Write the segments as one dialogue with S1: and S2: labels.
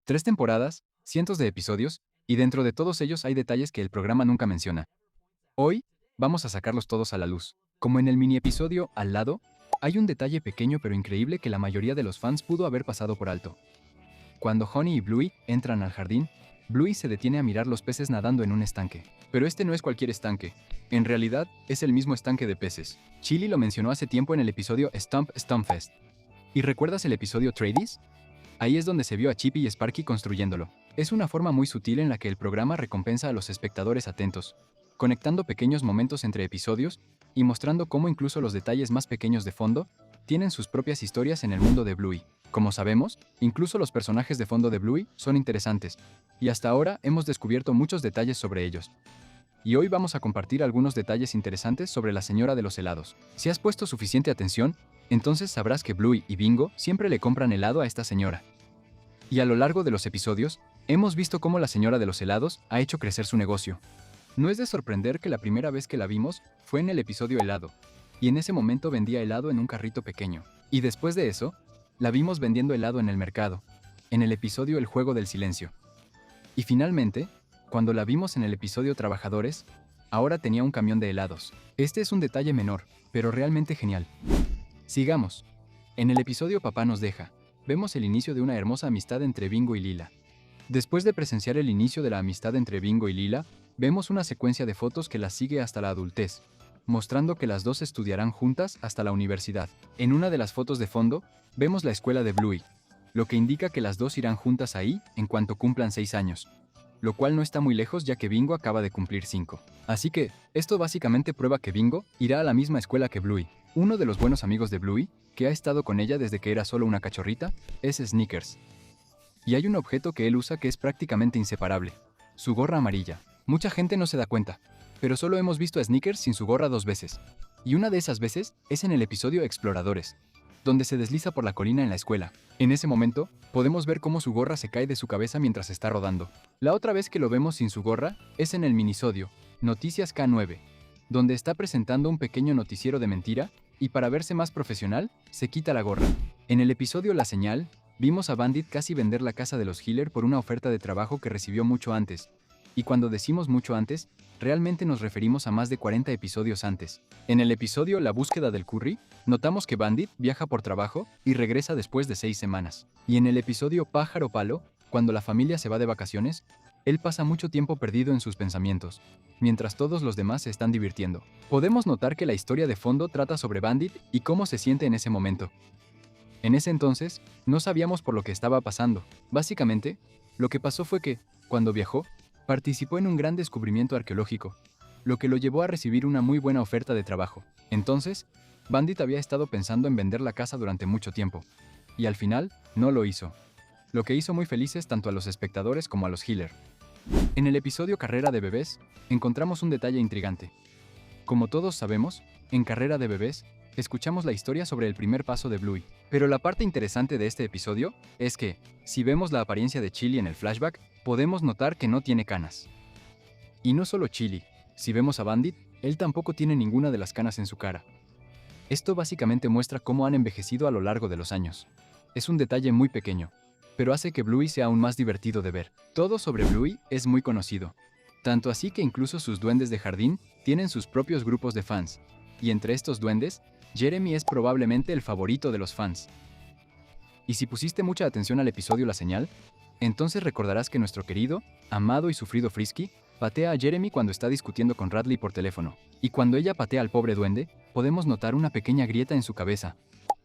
S1: 3 temporadas, cientos de episodios, y dentro de todos ellos hay detalles que el programa nunca menciona. Hoy, vamos a sacarlos todos a la luz. Como en el mini episodio Al lado, hay un detalle pequeño pero increíble que la mayoría de los fans pudo haber pasado por alto. Cuando Honey y Bluey entran al jardín, Bluey se detiene a mirar los peces nadando en un estanque. Pero este no es cualquier estanque. En realidad, es el mismo estanque de peces. Chili lo mencionó hace tiempo en el episodio Stomp Stomp Fest. ¿Y recuerdas el episodio Tradies? Ahí es donde se vio a Chippy y Sparky construyéndolo. Es una forma muy sutil en la que el programa recompensa a los espectadores atentos, conectando pequeños momentos entre episodios y mostrando cómo incluso los detalles más pequeños de fondo tienen sus propias historias en el mundo de Bluey. Como sabemos, incluso los personajes de fondo de Bluey son interesantes, y hasta ahora hemos descubierto muchos detalles sobre ellos. Y hoy vamos a compartir algunos detalles interesantes sobre la señora de los helados. Si has puesto suficiente atención, entonces sabrás que Bluey y Bingo siempre le compran helado a esta señora. Y a lo largo de los episodios, hemos visto cómo la señora de los helados ha hecho crecer su negocio. No es de sorprender que la primera vez que la vimos fue en el episodio helado, y en ese momento vendía helado en un carrito pequeño. Y después de eso, la vimos vendiendo helado en el mercado, en el episodio El juego del silencio. Y finalmente, cuando la vimos en el episodio Trabajadores, ahora tenía un camión de helados. Este es un detalle menor, pero realmente genial. Sigamos. En el episodio Papá nos deja, vemos el inicio de una hermosa amistad entre Bingo y Lila. Después de presenciar el inicio de la amistad entre Bingo y Lila, vemos una secuencia de fotos que las sigue hasta la adultez, mostrando que las dos estudiarán juntas hasta la universidad. En una de las fotos de fondo, vemos la escuela de Bluey, lo que indica que las dos irán juntas ahí en cuanto cumplan 6 años, lo cual no está muy lejos ya que Bingo acaba de cumplir 5. Así que, esto básicamente prueba que Bingo irá a la misma escuela que Bluey. Uno de los buenos amigos de Bluey, que ha estado con ella desde que era solo una cachorrita, es Snickers. Y hay un objeto que él usa que es prácticamente inseparable, su gorra amarilla. Mucha gente no se da cuenta, pero solo hemos visto a Snickers sin su gorra 2 veces. Y una de esas veces es en el episodio Exploradores, donde se desliza por la colina en la escuela. En ese momento, podemos ver cómo su gorra se cae de su cabeza mientras está rodando. La otra vez que lo vemos sin su gorra es en el minisodio Noticias K9, donde está presentando un pequeño noticiero de mentira y para verse más profesional, se quita la gorra. En el episodio La Señal, vimos a Bandit casi vender la casa de los Heeler por una oferta de trabajo que recibió mucho antes. Y cuando decimos mucho antes, realmente nos referimos a más de 40 episodios antes. En el episodio La búsqueda del curry, notamos que Bandit viaja por trabajo y regresa después de 6 semanas. Y en el episodio Pájaro Palo, cuando la familia se va de vacaciones, él pasa mucho tiempo perdido en sus pensamientos, mientras todos los demás se están divirtiendo. Podemos notar que la historia de fondo trata sobre Bandit y cómo se siente en ese momento. En ese entonces, no sabíamos por lo que estaba pasando. Básicamente, lo que pasó fue que, cuando viajó, participó en un gran descubrimiento arqueológico, lo que lo llevó a recibir una muy buena oferta de trabajo. Entonces, Bandit había estado pensando en vender la casa durante mucho tiempo, y al final, no lo hizo, lo que hizo muy felices tanto a los espectadores como a los Heeler. En el episodio Carrera de Bebés, encontramos un detalle intrigante. Como todos sabemos, en Carrera de Bebés, escuchamos la historia sobre el primer paso de Bluey. Pero la parte interesante de este episodio es que, si vemos la apariencia de Chili en el flashback, podemos notar que no tiene canas. Y no solo Chili, si vemos a Bandit, él tampoco tiene ninguna de las canas en su cara. Esto básicamente muestra cómo han envejecido a lo largo de los años. Es un detalle muy pequeño, pero hace que Bluey sea aún más divertido de ver. Todo sobre Bluey es muy conocido, tanto así que incluso sus duendes de jardín tienen sus propios grupos de fans, y entre estos duendes, Jeremy es probablemente el favorito de los fans. Y si pusiste mucha atención al episodio La Señal, entonces recordarás que nuestro querido, amado y sufrido Frisky patea a Jeremy cuando está discutiendo con Radley por teléfono. Y cuando ella patea al pobre duende, podemos notar una pequeña grieta en su cabeza.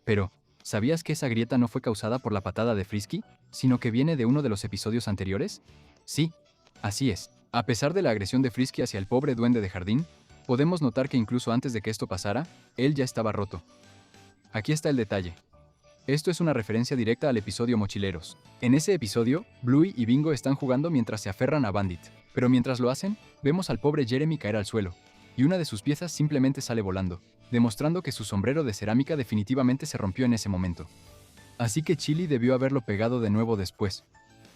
S1: Pero, ¿sabías que esa grieta no fue causada por la patada de Frisky, sino que viene de uno de los episodios anteriores? Sí, así es. A pesar de la agresión de Frisky hacia el pobre duende de jardín, podemos notar que incluso antes de que esto pasara, él ya estaba roto. Aquí está el detalle. Esto es una referencia directa al episodio Mochileros. En ese episodio, Bluey y Bingo están jugando mientras se aferran a Bandit. Pero mientras lo hacen, vemos al pobre Jeremy caer al suelo, y una de sus piezas simplemente sale volando, demostrando que su sombrero de cerámica definitivamente se rompió en ese momento. Así que Chili debió haberlo pegado de nuevo después.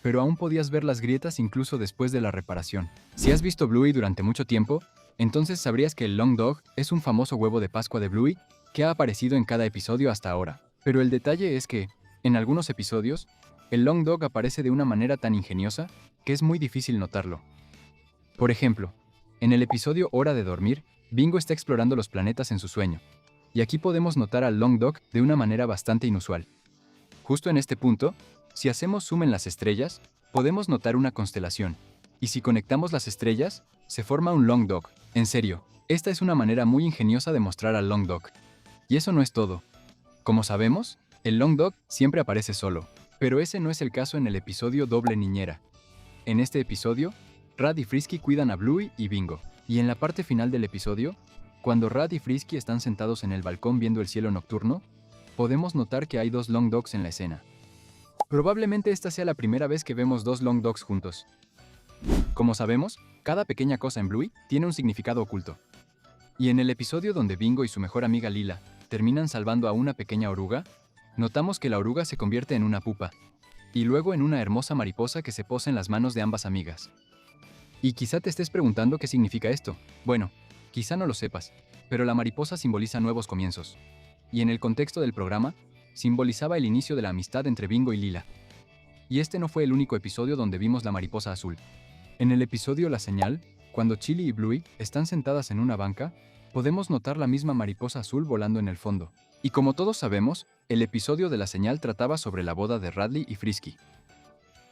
S1: Pero aún podías ver las grietas incluso después de la reparación. Si has visto Bluey durante mucho tiempo, entonces sabrías que el Long Dog es un famoso huevo de Pascua de Bluey que ha aparecido en cada episodio hasta ahora. Pero el detalle es que, en algunos episodios, el Long Dog aparece de una manera tan ingeniosa que es muy difícil notarlo. Por ejemplo, en el episodio Hora de dormir, Bingo está explorando los planetas en su sueño, y aquí podemos notar al Long Dog de una manera bastante inusual. Justo en este punto, si hacemos zoom en las estrellas, podemos notar una constelación, y si conectamos las estrellas, se forma un Long Dog. En serio, esta es una manera muy ingeniosa de mostrar al Long Dog. Y eso no es todo. Como sabemos, el Long Dog siempre aparece solo, pero ese no es el caso en el episodio Doble Niñera. En este episodio, Rad y Frisky cuidan a Bluey y Bingo, y en la parte final del episodio, cuando Rad y Frisky están sentados en el balcón viendo el cielo nocturno, podemos notar que hay dos Long Dogs en la escena. Probablemente esta sea la primera vez que vemos dos Long Dogs juntos. Como sabemos, cada pequeña cosa en Bluey tiene un significado oculto. Y en el episodio donde Bingo y su mejor amiga Lila terminan salvando a una pequeña oruga, notamos que la oruga se convierte en una pupa, y luego en una hermosa mariposa que se posa en las manos de ambas amigas. Y quizá te estés preguntando qué significa esto. Bueno, quizá no lo sepas, pero la mariposa simboliza nuevos comienzos. Y en el contexto del programa, simbolizaba el inicio de la amistad entre Bingo y Lila. Y este no fue el único episodio donde vimos la mariposa azul. En el episodio La Señal, cuando Chili y Bluey están sentadas en una banca, podemos notar la misma mariposa azul volando en el fondo. Y como todos sabemos, el episodio de La Señal trataba sobre la boda de Radley y Frisky.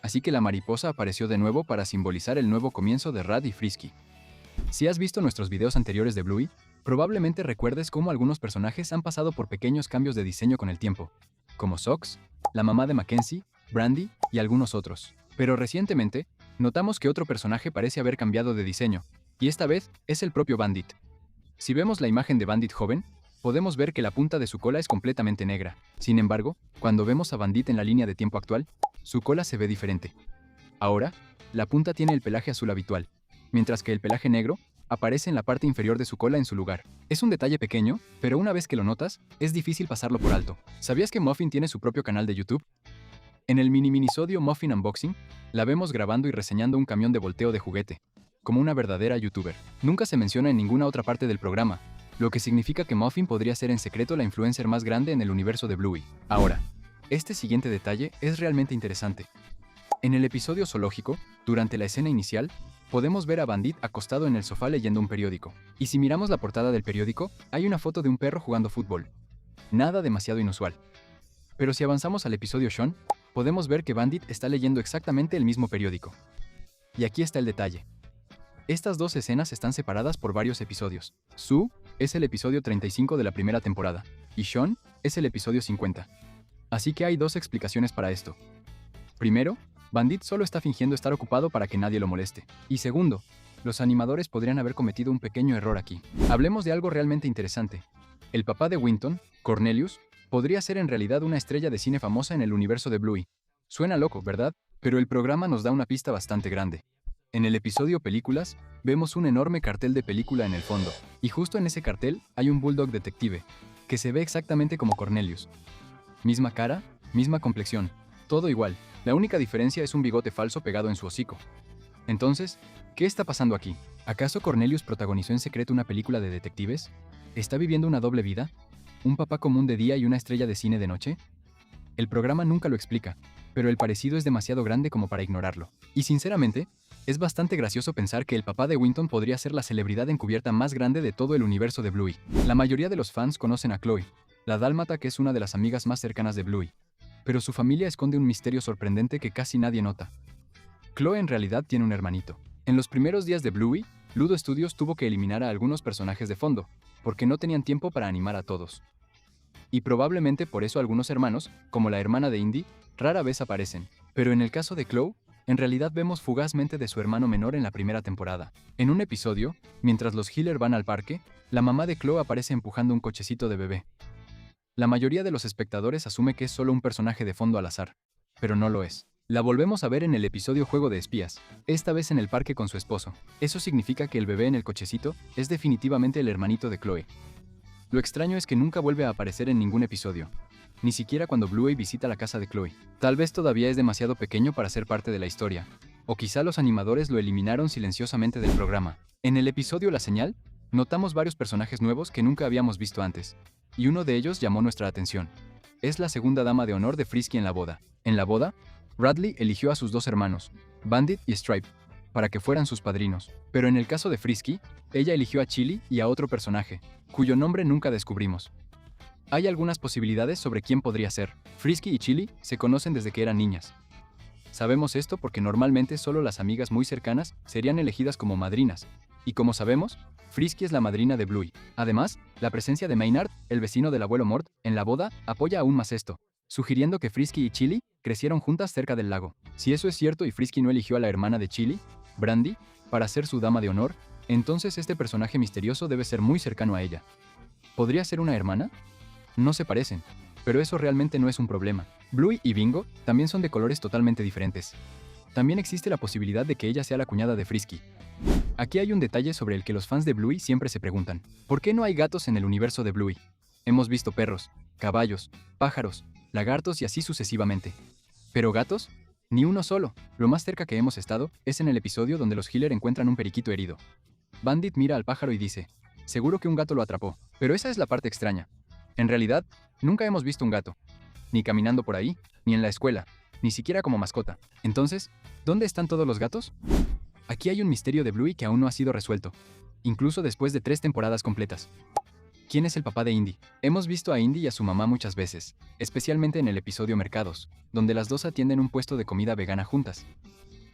S1: Así que la mariposa apareció de nuevo para simbolizar el nuevo comienzo de Rad y Frisky. Si has visto nuestros videos anteriores de Bluey, probablemente recuerdes cómo algunos personajes han pasado por pequeños cambios de diseño con el tiempo, como Socks, la mamá de Mackenzie, Brandy y algunos otros. Pero recientemente, notamos que otro personaje parece haber cambiado de diseño, y esta vez es el propio Bandit. Si vemos la imagen de Bandit joven, podemos ver que la punta de su cola es completamente negra. Sin embargo, cuando vemos a Bandit en la línea de tiempo actual, su cola se ve diferente. Ahora, la punta tiene el pelaje azul habitual, mientras que el pelaje negro aparece en la parte inferior de su cola en su lugar. Es un detalle pequeño, pero una vez que lo notas, es difícil pasarlo por alto. ¿Sabías que Muffin tiene su propio canal de YouTube? En el minisodio Muffin Unboxing, la vemos grabando y reseñando un camión de volteo de juguete, como una verdadera youtuber. Nunca se menciona en ninguna otra parte del programa, lo que significa que Muffin podría ser en secreto la influencer más grande en el universo de Bluey. Ahora, este siguiente detalle es realmente interesante. En el episodio zoológico, durante la escena inicial, podemos ver a Bandit acostado en el sofá leyendo un periódico. Y si miramos la portada del periódico, hay una foto de un perro jugando fútbol. Nada demasiado inusual. Pero si avanzamos al episodio Shaun, podemos ver que Bandit está leyendo exactamente el mismo periódico. Y aquí está el detalle. Estas dos escenas están separadas por varios episodios. Sue es el episodio 35 de la primera temporada, y Shaun es el episodio 50. Así que hay dos explicaciones para esto. Primero, Bandit solo está fingiendo estar ocupado para que nadie lo moleste. Y segundo, los animadores podrían haber cometido un pequeño error aquí. Hablemos de algo realmente interesante. El papá de Winton, Cornelius, podría ser en realidad una estrella de cine famosa en el universo de Bluey. Suena loco, ¿verdad? Pero el programa nos da una pista bastante grande. En el episodio Películas, vemos un enorme cartel de película en el fondo. Y justo en ese cartel hay un bulldog detective, que se ve exactamente como Cornelius. Misma cara, misma complexión, todo igual. La única diferencia es un bigote falso pegado en su hocico. Entonces, ¿qué está pasando aquí? ¿Acaso Cornelius protagonizó en secreto una película de detectives? ¿Está viviendo una doble vida? ¿Un papá común de día y una estrella de cine de noche? El programa nunca lo explica, pero el parecido es demasiado grande como para ignorarlo. Y sinceramente, es bastante gracioso pensar que el papá de Winton podría ser la celebridad encubierta más grande de todo el universo de Bluey. La mayoría de los fans conocen a Chloe, la dálmata que es una de las amigas más cercanas de Bluey, pero su familia esconde un misterio sorprendente que casi nadie nota. Chloe en realidad tiene un hermanito. En los primeros días de Bluey, Ludo Studios tuvo que eliminar a algunos personajes de fondo, porque no tenían tiempo para animar a todos. Y probablemente por eso algunos hermanos, como la hermana de Indy, rara vez aparecen. Pero en el caso de Chloe, en realidad vemos fugazmente de su hermano menor en la primera temporada. En un episodio, mientras los Hiller van al parque, la mamá de Chloe aparece empujando un cochecito de bebé. La mayoría de los espectadores asume que es solo un personaje de fondo al azar, pero no lo es. La volvemos a ver en el episodio Juego de Espías, esta vez en el parque con su esposo. Eso significa que el bebé en el cochecito es definitivamente el hermanito de Chloe. Lo extraño es que nunca vuelve a aparecer en ningún episodio, ni siquiera cuando Bluey visita la casa de Chloe. Tal vez todavía es demasiado pequeño para ser parte de la historia, o quizá los animadores lo eliminaron silenciosamente del programa. En el episodio La Señal, notamos varios personajes nuevos que nunca habíamos visto antes, y uno de ellos llamó nuestra atención. Es la segunda dama de honor de Frisky en la boda. En la boda, Radley eligió a sus dos hermanos, Bandit y Stripe, para que fueran sus padrinos. Pero en el caso de Frisky, ella eligió a Chili y a otro personaje, cuyo nombre nunca descubrimos. Hay algunas posibilidades sobre quién podría ser. Frisky y Chili se conocen desde que eran niñas. Sabemos esto porque normalmente solo las amigas muy cercanas serían elegidas como madrinas, y como sabemos, Frisky es la madrina de Bluey. Además, la presencia de Maynard, el vecino del abuelo Mort, en la boda, apoya aún más esto, sugiriendo que Frisky y Chili crecieron juntas cerca del lago. Si eso es cierto y Frisky no eligió a la hermana de Chili, Brandy, para ser su dama de honor, entonces este personaje misterioso debe ser muy cercano a ella. ¿Podría ser una hermana? No se parecen, pero eso realmente no es un problema. Bluey y Bingo también son de colores totalmente diferentes. También existe la posibilidad de que ella sea la cuñada de Frisky. Aquí hay un detalle sobre el que los fans de Bluey siempre se preguntan. ¿Por qué no hay gatos en el universo de Bluey? Hemos visto perros, caballos, pájaros, lagartos y así sucesivamente. ¿Pero gatos? Ni uno solo. Lo más cerca que hemos estado es en el episodio donde los Heeler encuentran un periquito herido. Bandit mira al pájaro y dice, seguro que un gato lo atrapó. Pero esa es la parte extraña. En realidad, nunca hemos visto un gato. Ni caminando por ahí, ni en la escuela, ni siquiera como mascota. Entonces, ¿dónde están todos los gatos? Aquí hay un misterio de Bluey que aún no ha sido resuelto, incluso después de 3 temporadas completas. ¿Quién es el papá de Indy? Hemos visto a Indy y a su mamá muchas veces, especialmente en el episodio Mercados, donde las dos atienden un puesto de comida vegana juntas.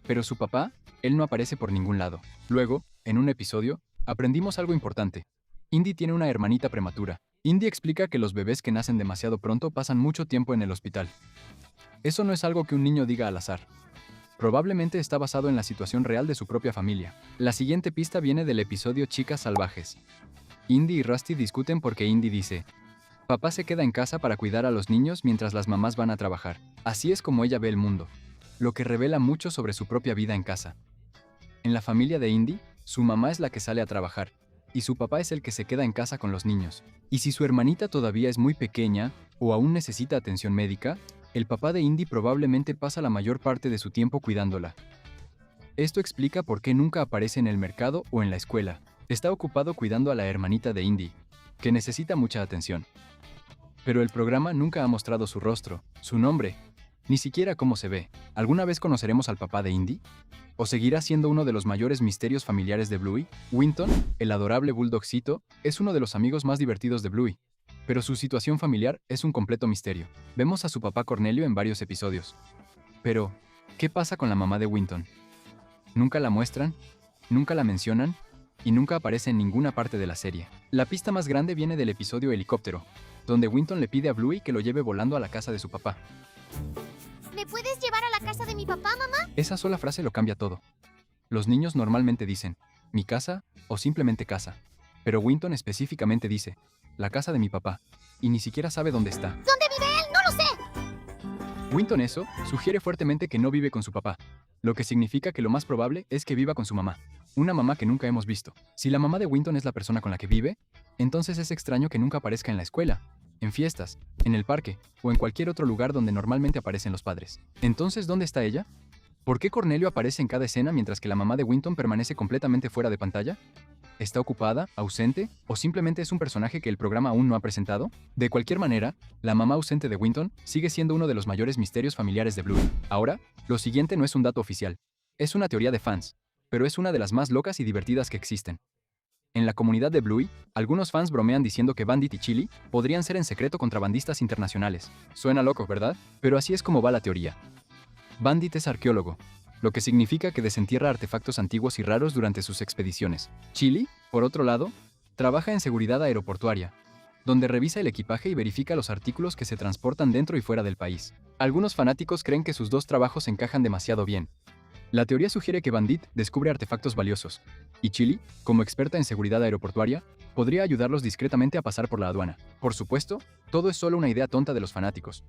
S1: Pero su papá, él no aparece por ningún lado. Luego, en un episodio, aprendimos algo importante. Indy tiene una hermanita prematura. Indy explica que los bebés que nacen demasiado pronto pasan mucho tiempo en el hospital. Eso no es algo que un niño diga al azar. Probablemente está basado en la situación real de su propia familia. La siguiente pista viene del episodio Chicas Salvajes. Indy y Rusty discuten porque Indy dice, papá se queda en casa para cuidar a los niños mientras las mamás van a trabajar. Así es como ella ve el mundo, lo que revela mucho sobre su propia vida en casa. En la familia de Indy, su mamá es la que sale a trabajar, y su papá es el que se queda en casa con los niños. Y si su hermanita todavía es muy pequeña o aún necesita atención médica, el papá de Indy probablemente pasa la mayor parte de su tiempo cuidándola. Esto explica por qué nunca aparece en el mercado o en la escuela. Está ocupado cuidando a la hermanita de Indy, que necesita mucha atención. Pero el programa nunca ha mostrado su rostro, su nombre, ni siquiera cómo se ve. ¿Alguna vez conoceremos al papá de Indy? ¿O seguirá siendo uno de los mayores misterios familiares de Bluey? Winton, el adorable bulldogcito, es uno de los amigos más divertidos de Bluey, pero su situación familiar es un completo misterio. Vemos a su papá Cornelio en varios episodios. Pero, ¿qué pasa con la mamá de Winton? Nunca la muestran, nunca la mencionan, y nunca aparece en ninguna parte de la serie. La pista más grande viene del episodio Helicóptero, donde Winton le pide a Bluey que lo lleve volando a la casa de su papá.
S2: ¿Me puedes llevar a la casa de mi papá, mamá?
S1: Esa sola frase lo cambia todo. Los niños normalmente dicen, mi casa o simplemente casa, pero Winton específicamente dice, la casa de mi papá, y ni siquiera sabe dónde está.
S2: ¿Dónde vive él? No lo sé.
S1: Winton eso sugiere fuertemente que no vive con su papá, lo que significa que lo más probable es que viva con su mamá, una mamá que nunca hemos visto. Si la mamá de Winton es la persona con la que vive, entonces es extraño que nunca aparezca en la escuela, en fiestas, en el parque o en cualquier otro lugar donde normalmente aparecen los padres. Entonces, ¿dónde está ella? ¿Por qué Cornelio aparece en cada escena mientras que la mamá de Winton permanece completamente fuera de pantalla? ¿Está ocupada, ausente o simplemente es un personaje que el programa aún no ha presentado? De cualquier manera, la mamá ausente de Winton sigue siendo uno de los mayores misterios familiares de Bluey. Ahora, lo siguiente no es un dato oficial. Es una teoría de fans, pero es una de las más locas y divertidas que existen. En la comunidad de Bluey, algunos fans bromean diciendo que Bandit y Chili podrían ser en secreto contrabandistas internacionales. Suena loco, ¿verdad? Pero así es como va la teoría. Bandit es arqueólogo, lo que significa que desentierra artefactos antiguos y raros durante sus expediciones. Chili, por otro lado, trabaja en seguridad aeroportuaria, donde revisa el equipaje y verifica los artículos que se transportan dentro y fuera del país. Algunos fanáticos creen que sus dos trabajos encajan demasiado bien. La teoría sugiere que Bandit descubre artefactos valiosos, y Chili, como experta en seguridad aeroportuaria, podría ayudarlos discretamente a pasar por la aduana. Por supuesto, todo es solo una idea tonta de los fanáticos.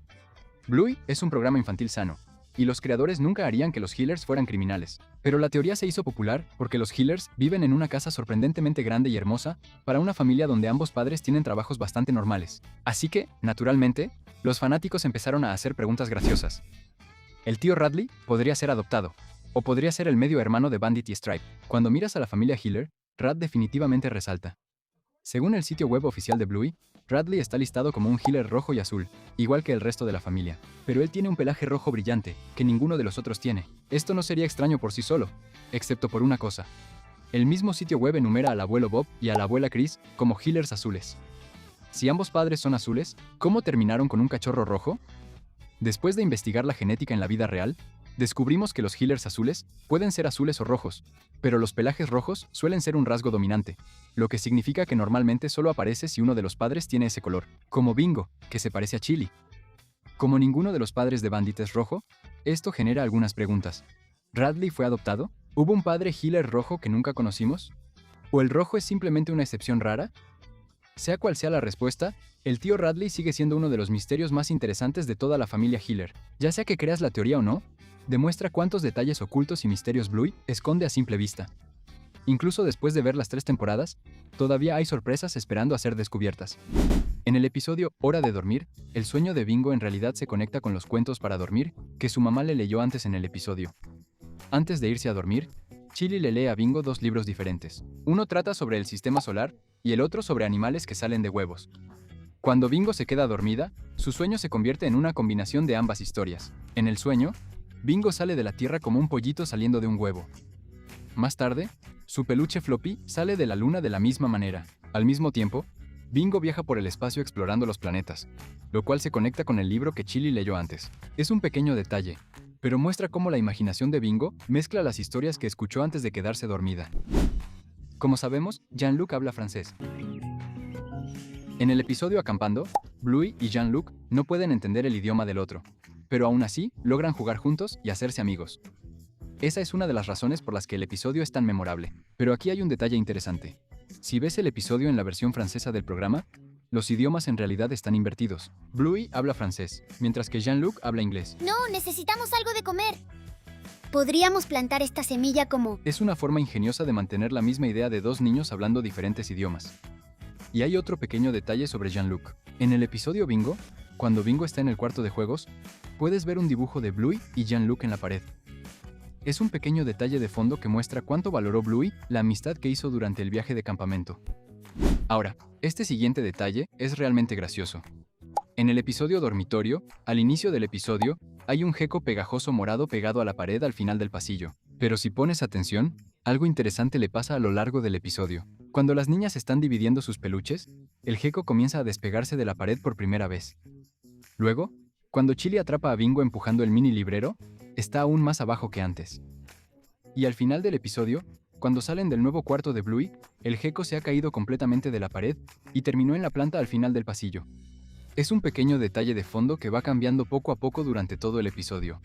S1: Bluey es un programa infantil sano, y los creadores nunca harían que los Heelers fueran criminales. Pero la teoría se hizo popular porque los Heelers viven en una casa sorprendentemente grande y hermosa para una familia donde ambos padres tienen trabajos bastante normales. Así que, naturalmente, los fanáticos empezaron a hacer preguntas graciosas. El tío Radley podría ser adoptado, o podría ser el medio hermano de Bandit y Stripe. Cuando miras a la familia Heeler, Rad definitivamente resalta. Según el sitio web oficial de Bluey, Radley está listado como un healer rojo y azul, igual que el resto de la familia. Pero él tiene un pelaje rojo brillante, que ninguno de los otros tiene. Esto no sería extraño por sí solo, excepto por una cosa. El mismo sitio web enumera al abuelo Bob y a la abuela Chris como healers azules. Si ambos padres son azules, ¿cómo terminaron con un cachorro rojo? Después de investigar la genética en la vida real, descubrimos que los healers azules pueden ser azules o rojos, pero los pelajes rojos suelen ser un rasgo dominante, lo que significa que normalmente solo aparece si uno de los padres tiene ese color, como Bingo, que se parece a Chili. Como ninguno de los padres de Bandit es rojo, esto genera algunas preguntas. ¿Radley fue adoptado? ¿Hubo un padre healer rojo que nunca conocimos? ¿O el rojo es simplemente una excepción rara? Sea cual sea la respuesta, el tío Radley sigue siendo uno de los misterios más interesantes de toda la familia Healer. Ya sea que creas la teoría o no, demuestra cuántos detalles ocultos y misterios Bluey esconde a simple vista. Incluso después de ver las 3 temporadas, todavía hay sorpresas esperando a ser descubiertas. En el episodio Hora de dormir, el sueño de Bingo en realidad se conecta con los cuentos para dormir que su mamá le leyó antes en el episodio. Antes de irse a dormir, Chili le lee a Bingo 2 libros diferentes. Uno trata sobre el sistema solar y el otro sobre animales que salen de huevos. Cuando Bingo se queda dormida, su sueño se convierte en una combinación de ambas historias. En el sueño, Bingo sale de la tierra como un pollito saliendo de un huevo. Más tarde, su peluche Floppy sale de la luna de la misma manera. Al mismo tiempo, Bingo viaja por el espacio explorando los planetas, lo cual se conecta con el libro que Chili leyó antes. Es un pequeño detalle, pero muestra cómo la imaginación de Bingo mezcla las historias que escuchó antes de quedarse dormida. Como sabemos, Jean-Luc habla francés. En el episodio Acampando, Bluey y Jean-Luc no pueden entender el idioma del otro, pero aún así logran jugar juntos y hacerse amigos. Esa es una de las razones por las que el episodio es tan memorable. Pero aquí hay un detalle interesante. Si ves el episodio en la versión francesa del programa, los idiomas en realidad están invertidos. Bluey habla francés, mientras que Jean-Luc habla inglés.
S2: No, necesitamos algo de comer. Podríamos plantar esta semilla como...
S1: Es una forma ingeniosa de mantener la misma idea de 2 niños hablando diferentes idiomas. Y hay otro pequeño detalle sobre Jean-Luc. En el episodio Bingo, cuando Bingo está en el cuarto de juegos, puedes ver un dibujo de Bluey y Jean-Luc en la pared. Es un pequeño detalle de fondo que muestra cuánto valoró Bluey la amistad que hizo durante el viaje de campamento. Ahora, este siguiente detalle es realmente gracioso. En el episodio Dormitorio, al inicio del episodio, hay un gecko pegajoso morado pegado a la pared al final del pasillo. Pero si pones atención, algo interesante le pasa a lo largo del episodio. Cuando las niñas están dividiendo sus peluches, el gecko comienza a despegarse de la pared por primera vez. Luego, cuando Chili atrapa a Bingo empujando el mini librero, está aún más abajo que antes. Y al final del episodio, cuando salen del nuevo cuarto de Bluey, el gecko se ha caído completamente de la pared y terminó en la planta al final del pasillo. Es un pequeño detalle de fondo que va cambiando poco a poco durante todo el episodio.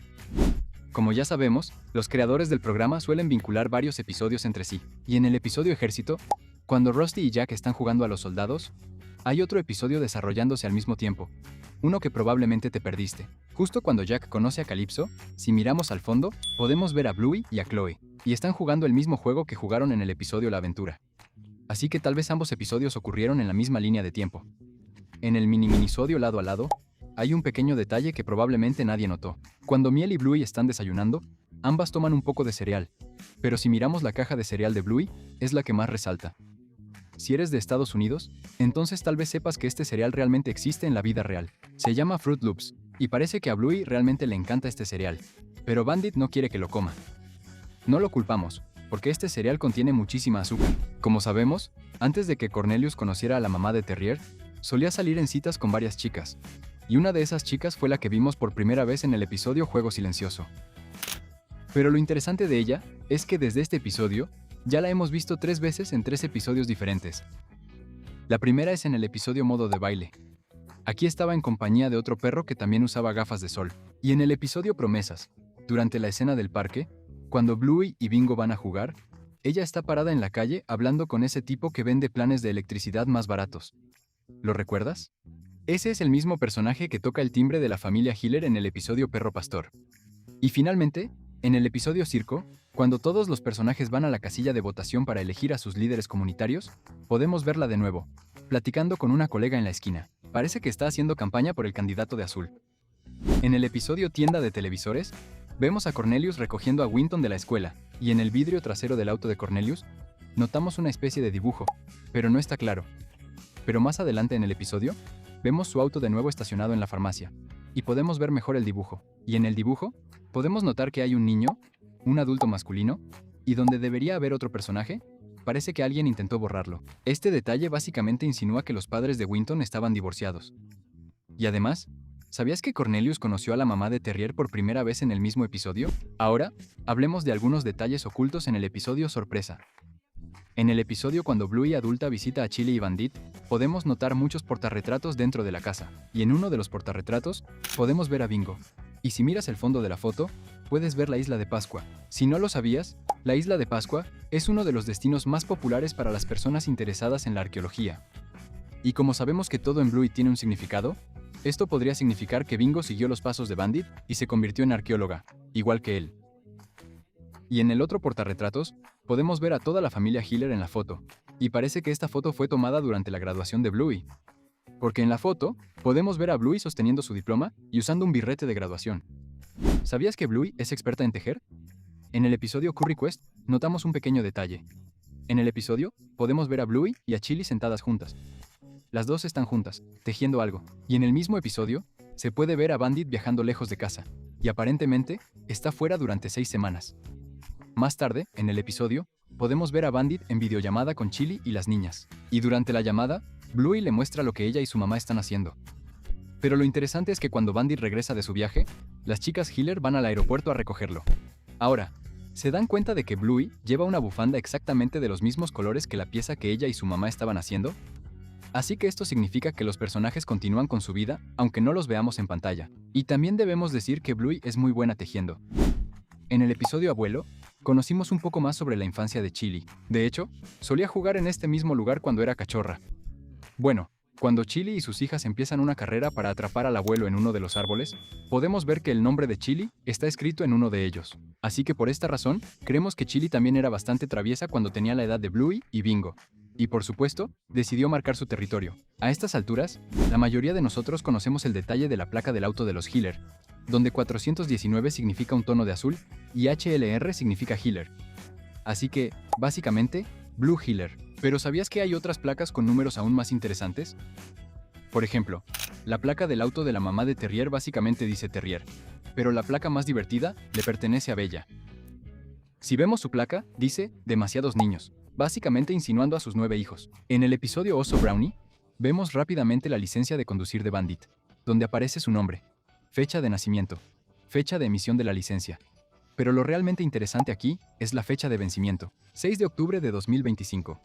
S1: Como ya sabemos, los creadores del programa suelen vincular varios episodios entre sí. Y en el episodio Ejército, cuando Rusty y Jack están jugando a los soldados, hay otro episodio desarrollándose al mismo tiempo, uno que probablemente te perdiste. Justo cuando Jack conoce a Calypso, si miramos al fondo, podemos ver a Bluey y a Chloe, y están jugando el mismo juego que jugaron en el episodio La Aventura. Así que tal vez ambos episodios ocurrieron en la misma línea de tiempo. En el minisodio Lado a Lado, hay un pequeño detalle que probablemente nadie notó. Cuando Miel y Bluey están desayunando, ambas toman un poco de cereal, pero si miramos la caja de cereal de Bluey, es la que más resalta. Si eres de Estados Unidos, entonces tal vez sepas que este cereal realmente existe en la vida real. Se llama Fruit Loops, y parece que a Bluey realmente le encanta este cereal, pero Bandit no quiere que lo coma. No lo culpamos, porque este cereal contiene muchísima azúcar. Como sabemos, antes de que Cornelius conociera a la mamá de Terrier, solía salir en citas con varias chicas, y una de esas chicas fue la que vimos por primera vez en el episodio Juego Silencioso. Pero lo interesante de ella es que desde este episodio, ya la hemos visto 3 veces en 3 episodios diferentes. La primera es en el episodio Modo de Baile. Aquí estaba en compañía de otro perro que también usaba gafas de sol. Y en el episodio Promesas, durante la escena del parque, cuando Bluey y Bingo van a jugar, ella está parada en la calle hablando con ese tipo que vende planes de electricidad más baratos. ¿Lo recuerdas? Ese es el mismo personaje que toca el timbre de la familia Healer en el episodio Perro Pastor. Y finalmente, en el episodio Circo, cuando todos los personajes van a la casilla de votación para elegir a sus líderes comunitarios, podemos verla de nuevo, platicando con una colega en la esquina. Parece que está haciendo campaña por el candidato de azul. En el episodio Tienda de televisores, vemos a Cornelius recogiendo a Winton de la escuela, y en el vidrio trasero del auto de Cornelius, notamos una especie de dibujo, pero no está claro. Pero más adelante en el episodio, vemos su auto de nuevo estacionado en la farmacia, y podemos ver mejor el dibujo. Y en el dibujo, podemos notar que hay un niño, un adulto masculino, y donde debería haber otro personaje, parece que alguien intentó borrarlo. Este detalle básicamente insinúa que los padres de Winton estaban divorciados. Y además, ¿sabías que Cornelius conoció a la mamá de Terrier por primera vez en el mismo episodio? Ahora, hablemos de algunos detalles ocultos en el episodio sorpresa. En el episodio cuando Bluey adulta visita a Chili y Bandit, podemos notar muchos portarretratos dentro de la casa, y en uno de los portarretratos podemos ver a Bingo. Y si miras el fondo de la foto, puedes ver la isla de Pascua. Si no lo sabías, la isla de Pascua es uno de los destinos más populares para las personas interesadas en la arqueología. Y como sabemos que todo en Bluey tiene un significado, esto podría significar que Bingo siguió los pasos de Bandit y se convirtió en arqueóloga, igual que él. Y en el otro portarretratos, podemos ver a toda la familia Hiller en la foto, y parece que esta foto fue tomada durante la graduación de Bluey. Porque en la foto, podemos ver a Bluey sosteniendo su diploma y usando un birrete de graduación. ¿Sabías que Bluey es experta en tejer? En el episodio Curry Quest, notamos un pequeño detalle. En el episodio, podemos ver a Bluey y a Chili sentadas juntas. Las dos están juntas, tejiendo algo. Y en el mismo episodio, se puede ver a Bandit viajando lejos de casa, y aparentemente, está fuera durante 6 semanas. Más tarde, en el episodio, podemos ver a Bandit en videollamada con Chili y las niñas. Y durante la llamada, Bluey le muestra lo que ella y su mamá están haciendo. Pero lo interesante es que cuando Bandit regresa de su viaje, las chicas Hiller van al aeropuerto a recogerlo. Ahora, ¿se dan cuenta de que Bluey lleva una bufanda exactamente de los mismos colores que la pieza que ella y su mamá estaban haciendo? Así que esto significa que los personajes continúan con su vida, aunque no los veamos en pantalla. Y también debemos decir que Bluey es muy buena tejiendo. En el episodio Abuelo, conocimos un poco más sobre la infancia de Chili. De hecho, solía jugar en este mismo lugar cuando era cachorra. Bueno, cuando Chili y sus hijas empiezan una carrera para atrapar al abuelo en uno de los árboles, podemos ver que el nombre de Chili está escrito en uno de ellos. Así que por esta razón, creemos que Chili también era bastante traviesa cuando tenía la edad de Bluey y Bingo. Y por supuesto, decidió marcar su territorio. A estas alturas, la mayoría de nosotros conocemos el detalle de la placa del auto de los Hiller, donde 419 significa un tono de azul y HLR significa Hiller. Así que, básicamente, Blue Hiller. ¿Pero sabías que hay otras placas con números aún más interesantes? Por ejemplo, la placa del auto de la mamá de Terrier básicamente dice Terrier, pero la placa más divertida le pertenece a Bella. Si vemos su placa, dice demasiados niños, básicamente insinuando a sus 9 hijos. En el episodio Oso Brownie, vemos rápidamente la licencia de conducir de Bandit, donde aparece su nombre, fecha de nacimiento, fecha de emisión de la licencia. Pero lo realmente interesante aquí es la fecha de vencimiento, 6 de octubre de 2025.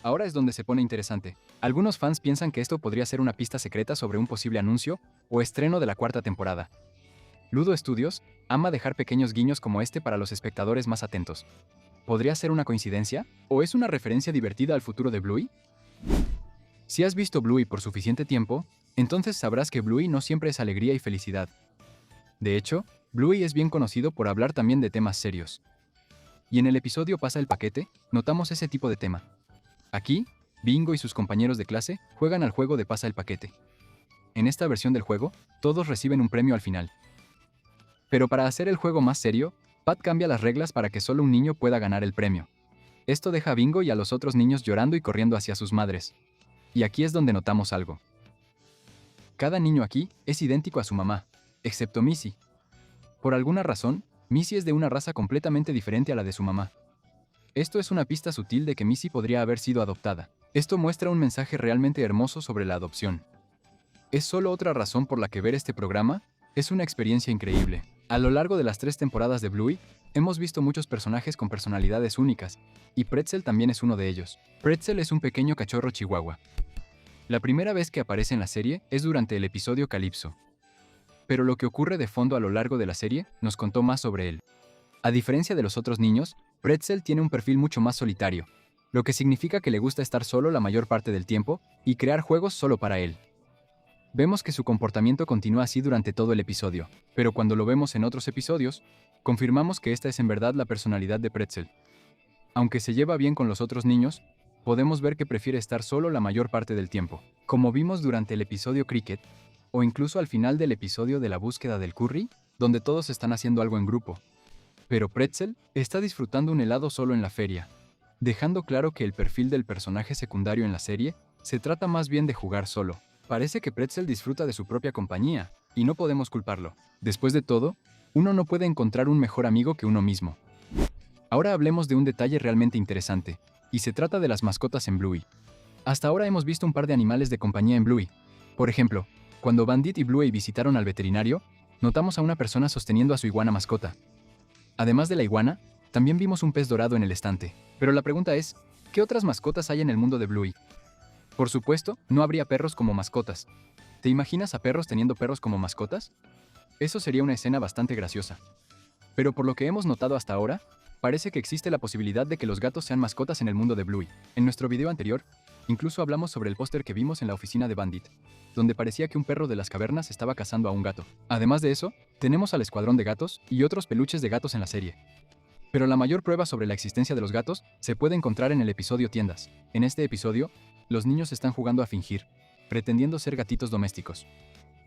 S1: Ahora es donde se pone interesante. Algunos fans piensan que esto podría ser una pista secreta sobre un posible anuncio o estreno de la 4ª temporada. Ludo Studios ama dejar pequeños guiños como este para los espectadores más atentos. ¿Podría ser una coincidencia? ¿O es una referencia divertida al futuro de Bluey? Si has visto Bluey por suficiente tiempo, entonces sabrás que Bluey no siempre es alegría y felicidad. De hecho, Bluey es bien conocido por hablar también de temas serios. Y en el episodio Pasa el paquete, notamos ese tipo de tema. Aquí, Bingo y sus compañeros de clase juegan al juego de Pasa el paquete. En esta versión del juego, todos reciben un premio al final. Pero para hacer el juego más serio, Pat cambia las reglas para que solo un niño pueda ganar el premio. Esto deja a Bingo y a los otros niños llorando y corriendo hacia sus madres. Y aquí es donde notamos algo. Cada niño aquí es idéntico a su mamá, excepto Missy. Por alguna razón, Missy es de una raza completamente diferente a la de su mamá. Esto es una pista sutil de que Missy podría haber sido adoptada. Esto muestra un mensaje realmente hermoso sobre la adopción. Es solo otra razón por la que ver este programa es una experiencia increíble. A lo largo de las 3 temporadas de Bluey, hemos visto muchos personajes con personalidades únicas, y Pretzel también es uno de ellos. Pretzel es un pequeño cachorro chihuahua. La primera vez que aparece en la serie es durante el episodio Calypso. Pero lo que ocurre de fondo a lo largo de la serie nos contó más sobre él. A diferencia de los otros niños, Pretzel tiene un perfil mucho más solitario, lo que significa que le gusta estar solo la mayor parte del tiempo y crear juegos solo para él. Vemos que su comportamiento continúa así durante todo el episodio, pero cuando lo vemos en otros episodios, confirmamos que esta es en verdad la personalidad de Pretzel. Aunque se lleva bien con los otros niños, podemos ver que prefiere estar solo la mayor parte del tiempo, como vimos durante el episodio Cricket, o incluso al final del episodio de la búsqueda del curry, donde todos están haciendo algo en grupo. Pero Pretzel está disfrutando un helado solo en la feria, dejando claro que el perfil del personaje secundario en la serie Se trata más bien de jugar solo. Parece que Pretzel disfruta de su propia compañía, y no podemos culparlo. Después de todo, uno no puede encontrar un mejor amigo que uno mismo. Ahora hablemos de un detalle realmente interesante, y se trata de las mascotas en Bluey. Hasta ahora hemos visto un par de animales de compañía en Bluey. Por ejemplo, cuando Bandit y Bluey visitaron al veterinario, notamos a una persona sosteniendo a su iguana mascota. Además de la iguana, también vimos un pez dorado en el estante. Pero la pregunta es, ¿qué otras mascotas hay en el mundo de Bluey? Por supuesto, no habría perros como mascotas. ¿Te imaginas a perros teniendo perros como mascotas? Eso sería una escena bastante graciosa. Pero por lo que hemos notado hasta ahora, parece que existe la posibilidad de que los gatos sean mascotas en el mundo de Bluey. En nuestro video anterior, incluso hablamos sobre el póster que vimos en la oficina de Bandit, donde parecía que un perro de las cavernas estaba cazando a un gato. Además de eso, tenemos al escuadrón de gatos y otros peluches de gatos en la serie. Pero la mayor prueba sobre la existencia de los gatos se puede encontrar en el episodio Tiendas. En este episodio, los niños están jugando a fingir, pretendiendo ser gatitos domésticos.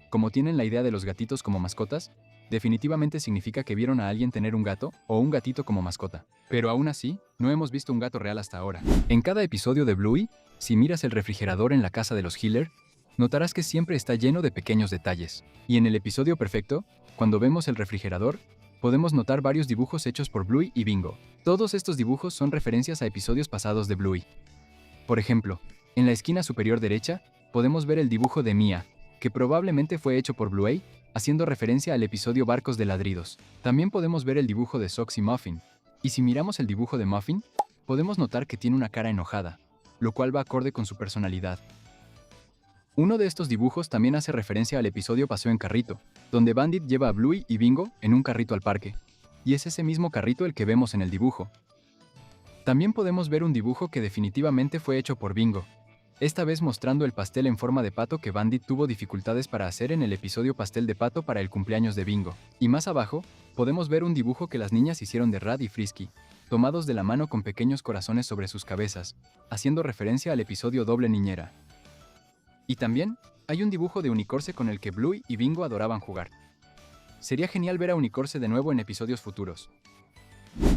S1: Como tienen la idea de los gatitos como mascotas, definitivamente significa que vieron a alguien tener un gato o un gatito como mascota. Pero aún así, no hemos visto un gato real hasta ahora. En cada episodio de Bluey, si miras el refrigerador en la casa de los Hiller, notarás que siempre está lleno de pequeños detalles. Y en el episodio perfecto, cuando vemos el refrigerador, podemos notar varios dibujos hechos por Bluey y Bingo. Todos estos dibujos son referencias a episodios pasados de Bluey. Por ejemplo, en la esquina superior derecha, podemos ver el dibujo de Mia, que probablemente fue hecho por Bluey, haciendo referencia al episodio Barcos de Ladridos. También podemos ver el dibujo de Socks y Muffin. Y si miramos el dibujo de Muffin, podemos notar que tiene una cara enojada, lo cual va acorde con su personalidad. Uno de estos dibujos también hace referencia al episodio Paseo en Carrito, donde Bandit lleva a Bluey y Bingo en un carrito al parque. Y es ese mismo carrito el que vemos en el dibujo. También podemos ver un dibujo que definitivamente fue hecho por Bingo, esta vez mostrando el pastel en forma de pato que Bandit tuvo dificultades para hacer en el episodio Pastel de Pato para el cumpleaños de Bingo. Y más abajo, podemos ver un dibujo que las niñas hicieron de Rad y Frisky, tomados de la mano con pequeños corazones sobre sus cabezas, haciendo referencia al episodio Doble Niñera. Y también, hay un dibujo de Unicorse con el que Bluey y Bingo adoraban jugar. Sería genial ver a Unicorse de nuevo en episodios futuros.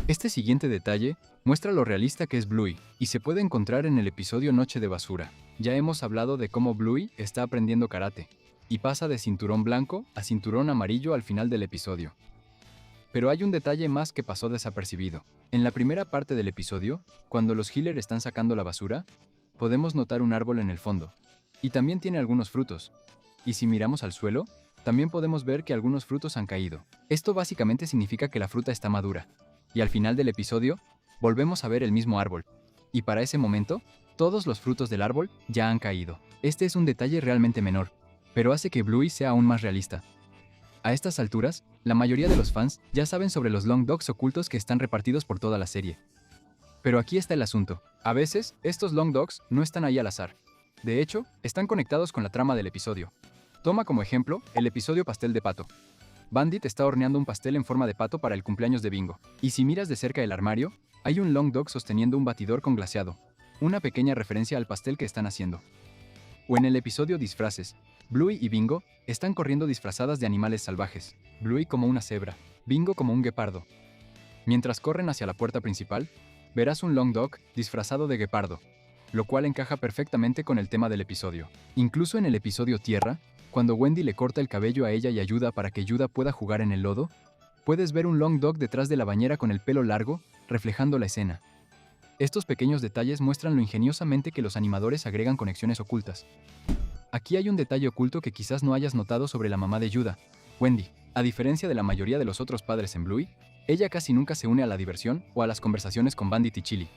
S1: Este siguiente detalle muestra lo realista que es Bluey, y se puede encontrar en el episodio Noche de Basura. Ya hemos hablado de cómo Bluey está aprendiendo karate, y pasa de cinturón blanco a cinturón amarillo al final del episodio. Pero hay un detalle más que pasó desapercibido. En la primera parte del episodio, cuando los Hiller están sacando la basura, podemos notar un árbol en el fondo, y también tiene algunos frutos. Y si miramos al suelo, también podemos ver que algunos frutos han caído. Esto básicamente significa que la fruta está madura. Y al final del episodio, volvemos a ver el mismo árbol. Y para ese momento, todos los frutos del árbol ya han caído. Este es un detalle realmente menor, pero hace que Bluey sea aún más realista. A estas alturas, la mayoría de los fans ya saben sobre los Long Dogs ocultos que están repartidos por toda la serie. Pero aquí está el asunto. A veces, estos Long Dogs no están ahí al azar. De hecho, están conectados con la trama del episodio. Toma como ejemplo el episodio Pastel de Pato. Bandit está horneando un pastel en forma de pato para el cumpleaños de Bingo. Y si miras de cerca el armario, hay un Long Dog sosteniendo un batidor con glaseado, una pequeña referencia al pastel que están haciendo. O en el episodio Disfraces, Bluey y Bingo están corriendo disfrazadas de animales salvajes, Bluey como una cebra, Bingo como un guepardo. Mientras corren hacia la puerta principal, verás un Long Dog disfrazado de guepardo, lo cual encaja perfectamente con el tema del episodio. Incluso en el episodio Tierra, cuando Wendy le corta el cabello a ella y ayuda para que Yuda pueda jugar en el lodo, puedes ver un Long Dog detrás de la bañera con el pelo largo, reflejando la escena. Estos pequeños detalles muestran lo ingeniosamente que los animadores agregan conexiones ocultas. Aquí hay un detalle oculto que quizás no hayas notado sobre la mamá de Yuda, Wendy. A diferencia de la mayoría de los otros padres en Bluey, ella casi nunca se une a la diversión o a las conversaciones con Bandit y Chili.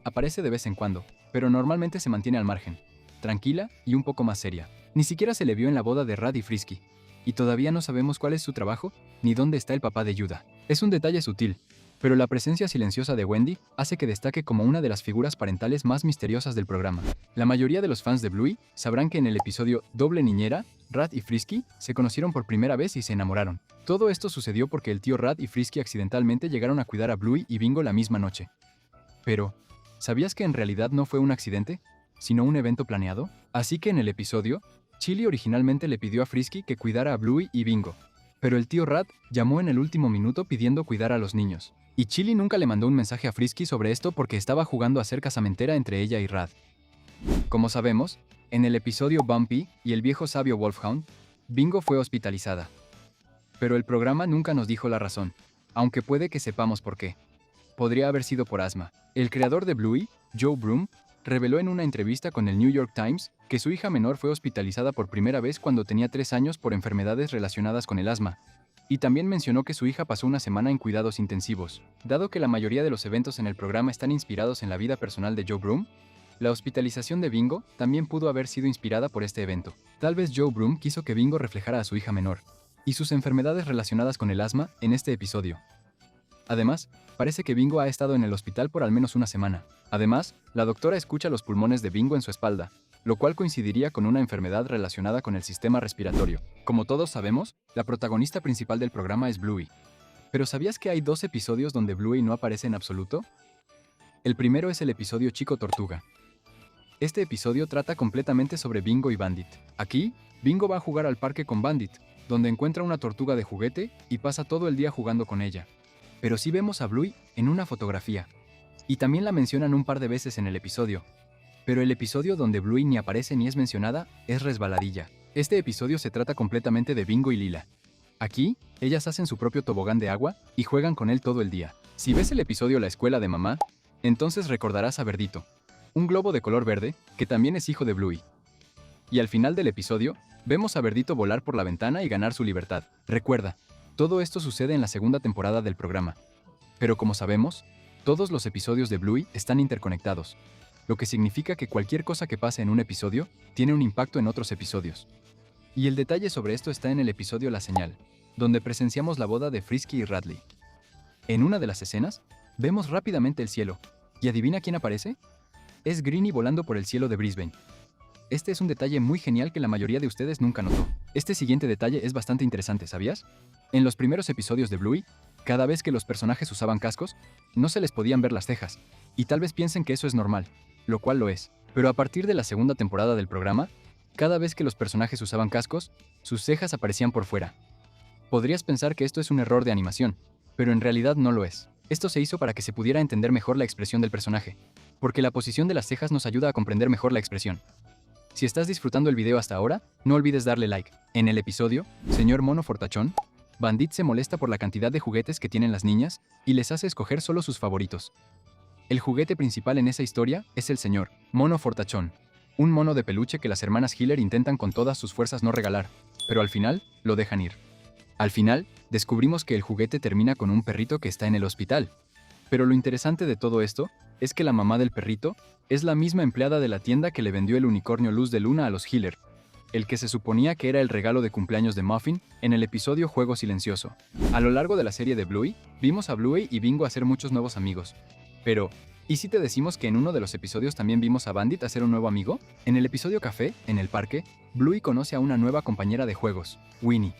S1: Aparece de vez en cuando, pero normalmente se mantiene al margen, tranquila y un poco más seria. Ni siquiera se le vio en la boda de Rad y Frisky, y todavía no sabemos cuál es su trabajo ni dónde está el papá de Yuda. Es un detalle sutil, pero la presencia silenciosa de Wendy hace que destaque como una de las figuras parentales más misteriosas del programa. La mayoría de los fans de Bluey sabrán que en el episodio Doble Niñera, Rad y Frisky se conocieron por primera vez y se enamoraron. Todo esto sucedió porque el tío Rad y Frisky accidentalmente llegaron a cuidar a Bluey y Bingo la misma noche. Pero, ¿sabías que en realidad no fue un accidente, sino un evento planeado? Así que en el episodio, Chili originalmente le pidió a Frisky que cuidara a Bluey y Bingo, pero el tío Rad llamó en el último minuto pidiendo cuidar a los niños. Y Chili nunca le mandó un mensaje a Frisky sobre esto porque estaba jugando a ser casamentera entre ella y Rad. Como sabemos, en el episodio Bumpy y el viejo sabio Wolfhound, Bingo fue hospitalizada. Pero el programa nunca nos dijo la razón, aunque puede que sepamos por qué. Podría haber sido por asma. El creador de Bluey, Joe Broom, reveló en una entrevista con el New York Times que su hija menor fue hospitalizada por primera vez cuando tenía 3 años por enfermedades relacionadas con el asma. Y también mencionó que su hija pasó una semana en cuidados intensivos. Dado que la mayoría de los eventos en el programa están inspirados en la vida personal de Joe Broom, la hospitalización de Bingo también pudo haber sido inspirada por este evento. Tal vez Joe Broom quiso que Bingo reflejara a su hija menor y sus enfermedades relacionadas con el asma en este episodio. Además, parece que Bingo ha estado en el hospital por al menos una semana. Además, la doctora escucha los pulmones de Bingo en su espalda, lo cual coincidiría con una enfermedad relacionada con el sistema respiratorio. Como todos sabemos, la protagonista principal del programa es Bluey. ¿Pero sabías que hay 2 episodios donde Bluey no aparece en absoluto? El primero es el episodio Chico Tortuga. Este episodio trata completamente sobre Bingo y Bandit. Aquí, Bingo va a jugar al parque con Bandit, donde encuentra una tortuga de juguete y pasa todo el día jugando con ella. Pero sí vemos a Bluey en una fotografía. Y también la mencionan un par de veces en el episodio. Pero el episodio donde Bluey ni aparece ni es mencionada es Resbaladilla. Este episodio se trata completamente de Bingo y Lila. Aquí, ellas hacen su propio tobogán de agua y juegan con él todo el día. Si ves el episodio La escuela de mamá, entonces recordarás a Verdito, un globo de color verde que también es hijo de Bluey. Y al final del episodio, vemos a Verdito volar por la ventana y ganar su libertad. Recuerda, todo esto sucede en la segunda temporada del programa. Pero como sabemos, todos los episodios de Bluey están interconectados, lo que significa que cualquier cosa que pase en un episodio tiene un impacto en otros episodios. Y el detalle sobre esto está en el episodio La Señal, donde presenciamos la boda de Frisky y Radley. En una de las escenas, vemos rápidamente el cielo. ¿Y adivina quién aparece? Es Greenie volando por el cielo de Brisbane. Este es un detalle muy genial que la mayoría de ustedes nunca notó. Este siguiente detalle es bastante interesante, ¿sabías? En los primeros episodios de Bluey, cada vez que los personajes usaban cascos, no se les podían ver las cejas, y tal vez piensen que eso es normal, lo cual lo es. Pero a partir de la segunda temporada del programa, cada vez que los personajes usaban cascos, sus cejas aparecían por fuera. Podrías pensar que esto es un error de animación, pero en realidad no lo es. Esto se hizo para que se pudiera entender mejor la expresión del personaje, porque la posición de las cejas nos ayuda a comprender mejor la expresión. Si estás disfrutando el video hasta ahora, no olvides darle like. En el episodio, Señor Mono Fortachón, Bandit se molesta por la cantidad de juguetes que tienen las niñas y les hace escoger solo sus favoritos. El juguete principal en esa historia es el Señor Mono Fortachón, un mono de peluche que las hermanas Hiller intentan con todas sus fuerzas no regalar, pero al final lo dejan ir. Al final, descubrimos que el juguete termina con un perrito que está en el hospital. Pero lo interesante de todo esto es que la mamá del perrito es la misma empleada de la tienda que le vendió el unicornio Luz de Luna a los Hiller, el que se suponía que era el regalo de cumpleaños de Muffin en el episodio Juego Silencioso. A lo largo de la serie de Bluey, vimos a Bluey y Bingo hacer muchos nuevos amigos. Pero, ¿y si te decimos que en uno de los episodios también vimos a Bandit hacer un nuevo amigo? En el episodio Café, en el parque, Bluey conoce a una nueva compañera de juegos, Winnie.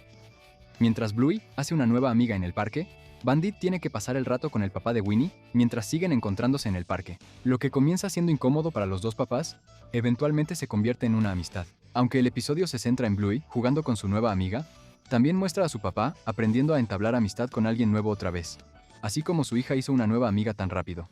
S1: Mientras Bluey hace una nueva amiga en el parque, Bandit tiene que pasar el rato con el papá de Winnie mientras siguen encontrándose en el parque. Lo que comienza siendo incómodo para los dos papás, eventualmente se convierte en una amistad. Aunque el episodio se centra en Bluey jugando con su nueva amiga, también muestra a su papá aprendiendo a entablar amistad con alguien nuevo otra vez, así como su hija hizo una nueva amiga tan rápido.